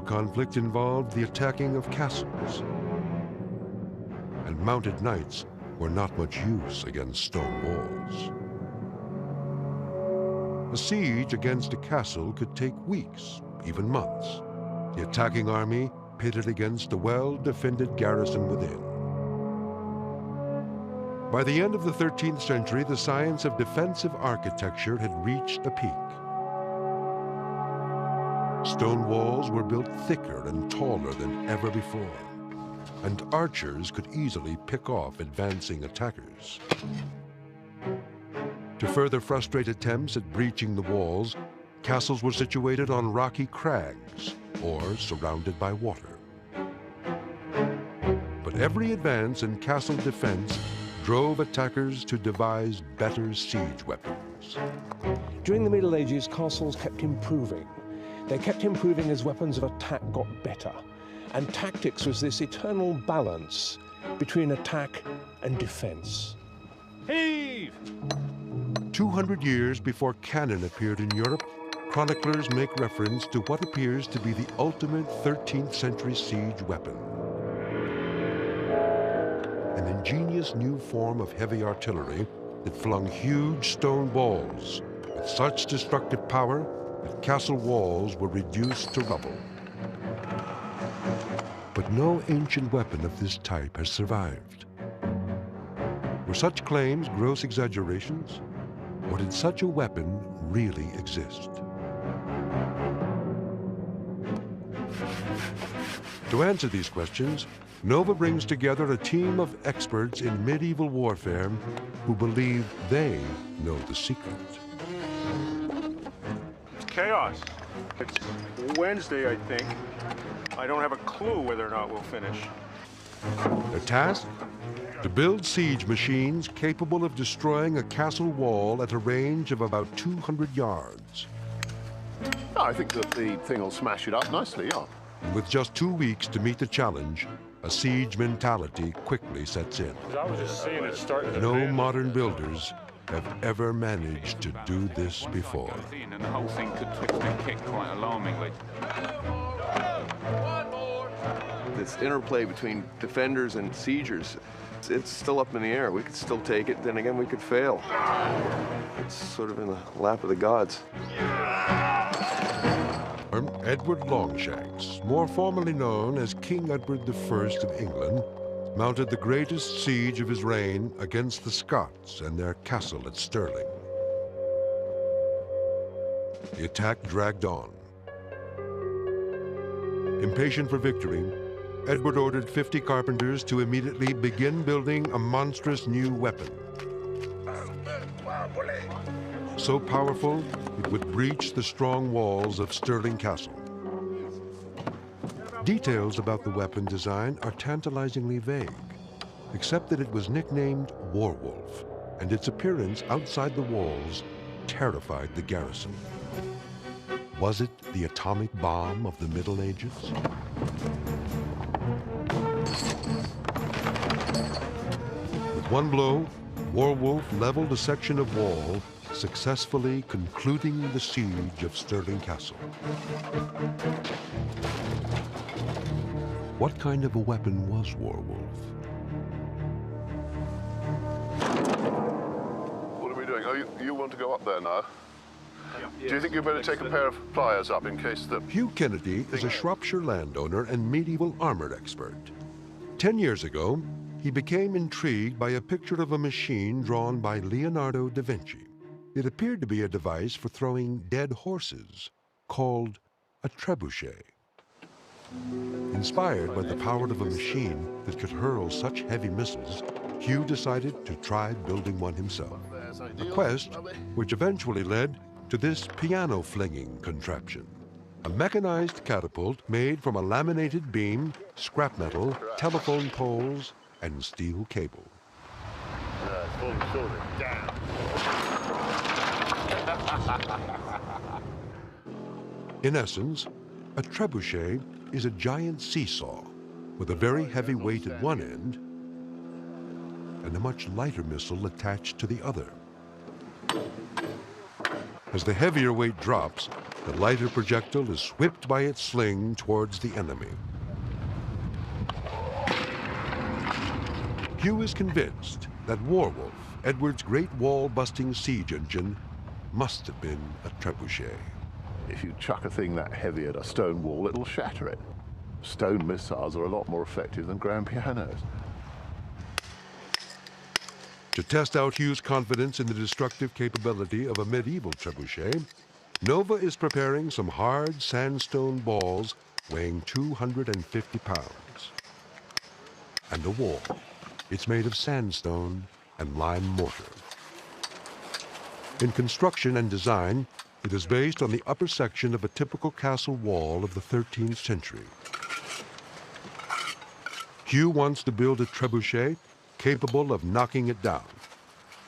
conflict involved the attacking of castles, and mounted knights were not much use against stone walls. A siege against a castle could take weeks, even months. The attacking army pitted against a well-defended garrison within. By the end of the 13th century, the science of defensive architecture had reached a peak. Stone walls were built thicker and taller than ever before, and archers could easily pick off advancing attackers. To further frustrate attempts at breaching the walls, castles were situated on rocky crags or surrounded by water. But every advance in castle defense drove attackers to devise better siege weapons. During the Middle Ages, castles kept improving. They kept improving as weapons of attack got better. And tactics was this eternal balance between attack and defense. Heave! 200 years before cannon appeared in Europe, chroniclers make reference to what appears to be the ultimate 13th century siege weapon. An ingenious new form of heavy artillery that flung huge stone balls with such destructive power that castle walls were reduced to rubble. But no ancient weapon of this type has survived. Were such claims gross exaggerations, or did such a weapon really exist? To answer these questions, Nova brings together a team of experts in medieval warfare who believe they know the secret. It's chaos. It's Wednesday, I think. I don't have a clue whether or not we'll finish. Their task? To build siege machines capable of destroying a castle wall at a range of about 200 yards. Oh, I think that the thing will smash it up nicely, yeah. And with just 2 weeks to meet the challenge, a siege mentality quickly sets in. I was just seeing it starting to No bend. modern builders have ever managed to do this before. And the whole thing could twist and kick quite alarmingly. This interplay between defenders and siegers, it's still up in the air. We could still take it, then again we could fail. It's sort of in the lap of the gods. Edward Longshanks, more formally known as King Edward I of England, mounted the greatest siege of his reign against the Scots and their castle at Stirling. The attack dragged on. Impatient for victory, Edward ordered 50 carpenters to immediately begin building a monstrous new weapon. So powerful, it would breach the strong walls of Stirling Castle. Details about the weapon design are tantalizingly vague, except that it was nicknamed Warwolf, and its appearance outside the walls terrified the garrison. Was it the atomic bomb of the Middle Ages? With one blow, Warwolf leveled a section of wall, successfully concluding the siege of Stirling Castle. What kind of a weapon was Warwolf? What are we doing? Oh, you want to go up there now? Do you think you better take a pair of pliers up in case the... Hugh Kennedy is a Shropshire landowner and medieval armor expert. 10 years ago, he became intrigued by a picture of a machine drawn by Leonardo da Vinci. It appeared to be a device for throwing dead horses, called a trebuchet. Inspired by the power of a machine that could hurl such heavy missiles, Hugh decided to try building one himself. A quest which eventually led to this piano-flinging contraption. A mechanized catapult made from a laminated beam, scrap metal, telephone poles, and steel cable. In essence, a trebuchet is a giant seesaw with a very heavy weight at one end and a much lighter missile attached to the other. As the heavier weight drops, the lighter projectile is whipped by its sling towards the enemy. Hugh is convinced that Warwolf, Edward's great wall-busting siege engine, must have been a trebuchet. If you chuck a thing that heavy at a stone wall, it'll shatter it. Stone missiles are a lot more effective than grand pianos. To test out Hugh's confidence in the destructive capability of a medieval trebuchet, Nova is preparing some hard sandstone balls weighing 250 pounds. And a wall. It's made of sandstone and lime mortar. In construction and design, it is based on the upper section of a typical castle wall of the 13th century. Hugh wants to build a trebuchet capable of knocking it down.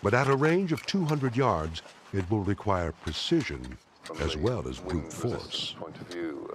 But at a range of 200 yards, it will require precision as well as brute force. Point of view,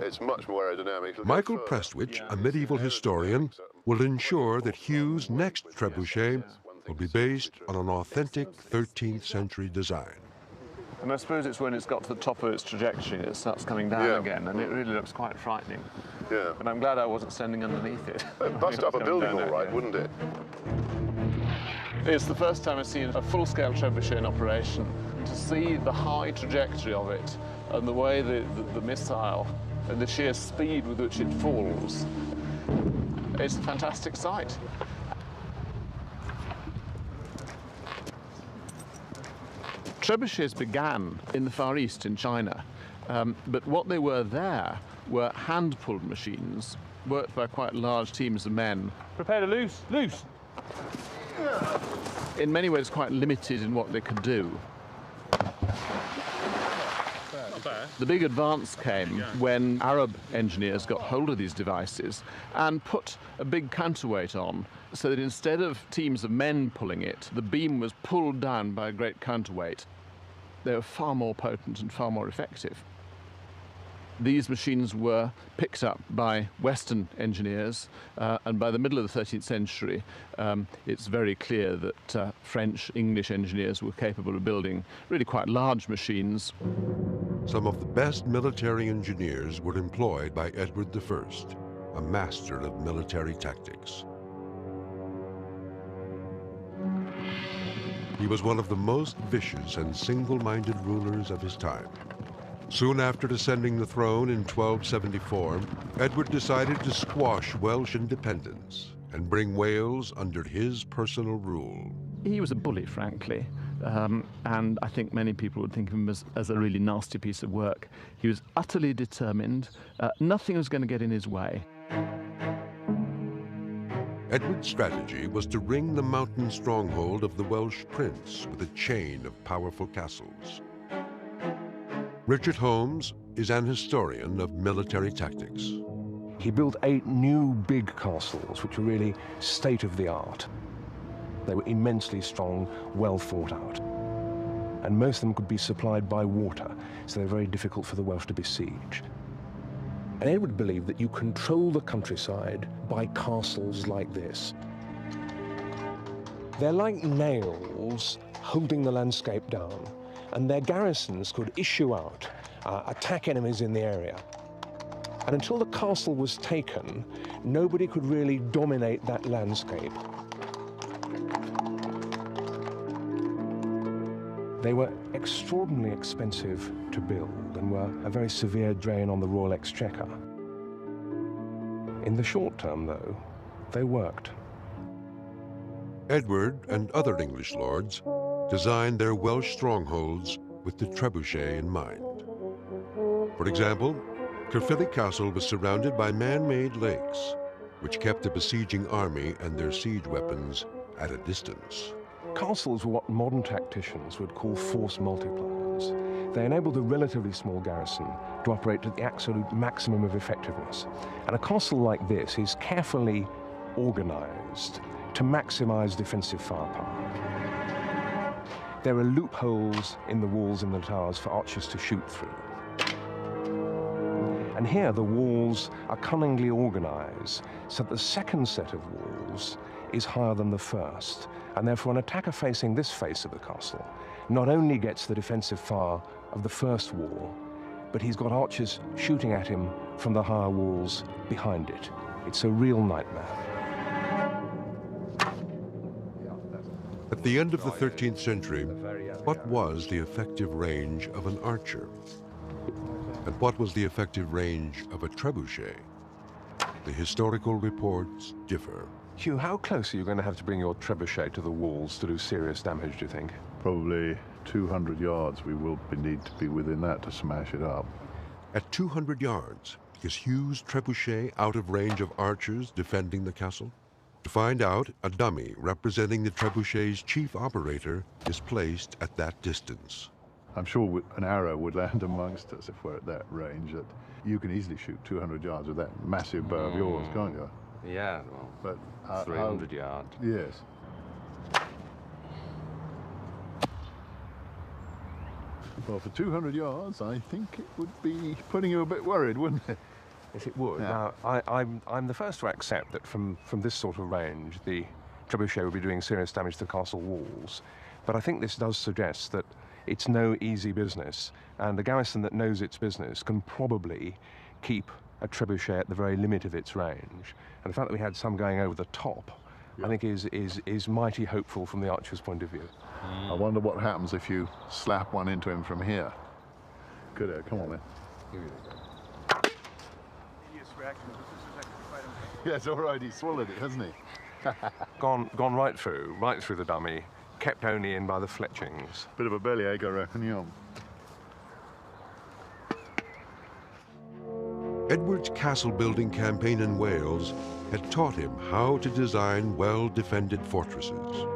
it's much more aerodynamic. Michael Prestwich, a medieval historian, will ensure that Hugh's next trebuchet will be based on an authentic 13th century design. And I suppose it's when it's got to the top of its trajectory it starts coming down again, and it really looks quite frightening. Yeah. But I'm glad I wasn't standing underneath it. It'd bust up a building all right, wouldn't it? It's the first time I've seen a full-scale trebuchet in operation. To see the high trajectory of it and the way the missile and the sheer speed with which it falls, it's a fantastic sight. Trebuchets began in the Far East in China, but what they were there were hand-pulled machines worked by quite large teams of men. Prepare to loose, loose! In many ways quite limited in what they could do. The big advance came when Arab engineers got hold of these devices and put a big counterweight on, so that instead of teams of men pulling it, the beam was pulled down by a great counterweight. They were far more potent and far more effective. These machines were picked up by Western engineers, and by the middle of the 13th century, it's very clear that French, English engineers were capable of building really quite large machines. Some of the best military engineers were employed by Edward I, a master of military tactics. He was one of the most vicious and single-minded rulers of his time. Soon after descending the throne in 1274, Edward decided to squash Welsh independence and bring Wales under his personal rule. He was a bully, frankly, and I think many people would think of him as a really nasty piece of work. He was utterly determined. Nothing was going to get in his way. Edward's strategy was to ring the mountain stronghold of the Welsh prince with a chain of powerful castles. Richard Holmes is an historian of military tactics. He built 8 new big castles, which were really state-of-the-art. They were immensely strong, well thought out. And most of them could be supplied by water, so they were very difficult for the Welsh to besiege. And Edward believed that you control the countryside by castles like this. They're like nails holding the landscape down, and their garrisons could issue out, attack enemies in the area. And until the castle was taken, nobody could really dominate that landscape. They were extraordinarily expensive to build and were a very severe drain on the royal exchequer. In the short term, though, they worked. Edward and other English lords designed their Welsh strongholds with the trebuchet in mind. For example, Caerphilly Castle was surrounded by man-made lakes, which kept the besieging army and their siege weapons at a distance. Castles were what modern tacticians would call force multipliers. They enabled a relatively small garrison to operate at the absolute maximum of effectiveness. And a castle like this is carefully organized to maximize defensive firepower. There are loopholes in the walls and the towers for archers to shoot through. And here the walls are cunningly organized so that the second set of walls is higher than the first. And therefore an attacker facing this face of the castle not only gets the defensive fire of the first wall, but he's got archers shooting at him from the higher walls behind it. It's a real nightmare. At the end of the 13th century, what was the effective range of an archer? And what was the effective range of a trebuchet? The historical reports differ. Hugh, how close are you going to have to bring your trebuchet to the walls to do serious damage, do you think? Probably 200 yards. We will need to be within that to smash it up. At 200 yards, is Hugh's trebuchet out of range of archers defending the castle? To find out, a dummy representing the trebuchet's chief operator is placed at that distance. I'm sure an arrow would land amongst us if we're at that range. That you can easily shoot 200 yards with that massive bow of yours, can't you? Yeah, well, But 300 yards. Yes. Well, for 200 yards, I think it would be putting you a bit worried, wouldn't it? Yes, it would. Yeah. Now, I'm the first to accept that from this sort of range, the trebuchet would be doing serious damage to the castle walls. But I think this does suggest that it's no easy business, and a garrison that knows its business can probably keep a trebuchet at the very limit of its range. And the fact that we had some going over the top, I think is mighty hopeful from the archer's point of view. I wonder what happens if you slap one into him from here. Good, come on, then. Yes, all right, he swallowed it, hasn't he? Gone right through the dummy, kept only in by the fletchings. Bit of a bellyache, I reckon, yeah. Edward's castle-building campaign in Wales had taught him how to design well-defended fortresses.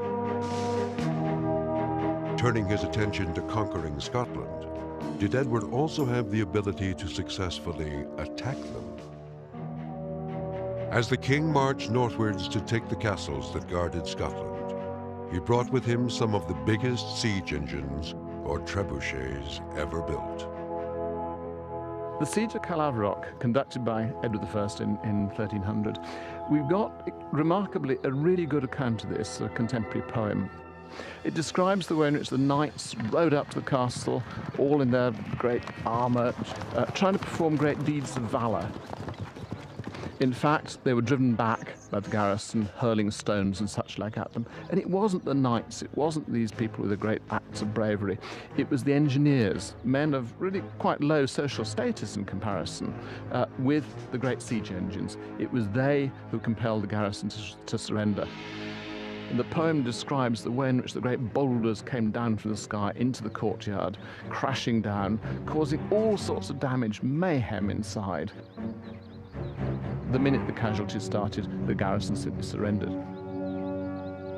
Turning his attention to conquering Scotland, did Edward also have the ability to successfully attack them? As the king marched northwards to take the castles that guarded Scotland, he brought with him some of the biggest siege engines or trebuchets ever built. The siege of Calavrock, conducted by Edward I in 1300, we've got remarkably a really good account of this, a contemporary poem. It describes the way in which the knights rode up to the castle, all in their great armour, trying to perform great deeds of valour. In fact, they were driven back by the garrison, hurling stones and such like at them. And it wasn't the knights, it wasn't these people with the great acts of bravery. It was the engineers, men of really quite low social status in comparison, with the great siege engines. It was they who compelled the garrison to surrender. And the poem describes the way in which the great boulders came down from the sky into the courtyard, crashing down, causing all sorts of damage, mayhem inside. The minute the casualties started, the garrison simply surrendered.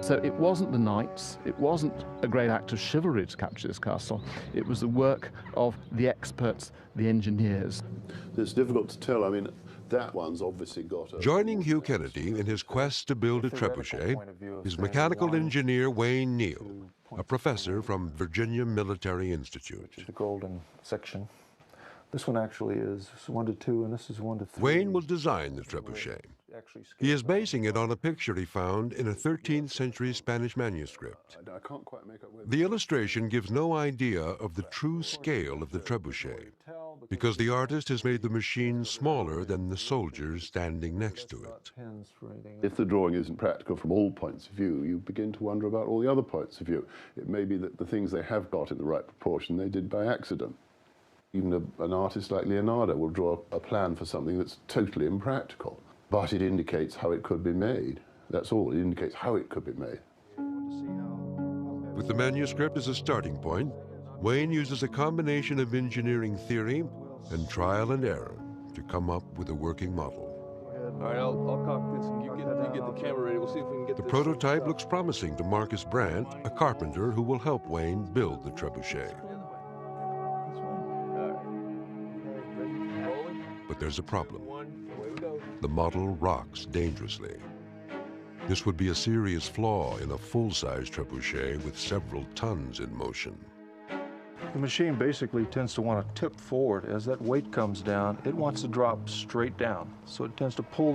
So it wasn't the knights, it wasn't a great act of chivalry to capture this castle, it was the work of the experts, the engineers. It's difficult to tell. I mean, that one's obviously got a... Joining Hugh Kennedy in his quest to build a trebuchet is mechanical engineer Wayne Neal, a professor from Virginia Military Institute. The golden section. This one actually is 1 to 2, and this is 1 to 3. Wayne will design the trebuchet. He is basing it on a picture he found in a 13th century Spanish manuscript. I can't quite make up where... The illustration gives no idea of the true scale of the trebuchet, because the artist has made the machine smaller than the soldiers standing next to it. If the drawing isn't practical from all points of view, you begin to wonder about all the other points of view. It may be that the things they have got in the right proportion they did by accident. Even an artist like Leonardo will draw a plan for something that's totally impractical, but it indicates how it could be made. That's all, it indicates how it could be made. With the manuscript as a starting point, Wayne uses a combination of engineering theory and trial and error to come up with a working model. All right, I'll cock this and you get the camera ready. We'll see if we can get The this prototype looks promising to Marcus Brandt, a carpenter who will help Wayne build the trebuchet. But there's a problem. The model rocks dangerously. This would be a serious flaw in a full-size trebuchet with several tons in motion. The machine basically tends to want to tip forward. As that weight comes down, it wants to drop straight down. So it tends to pull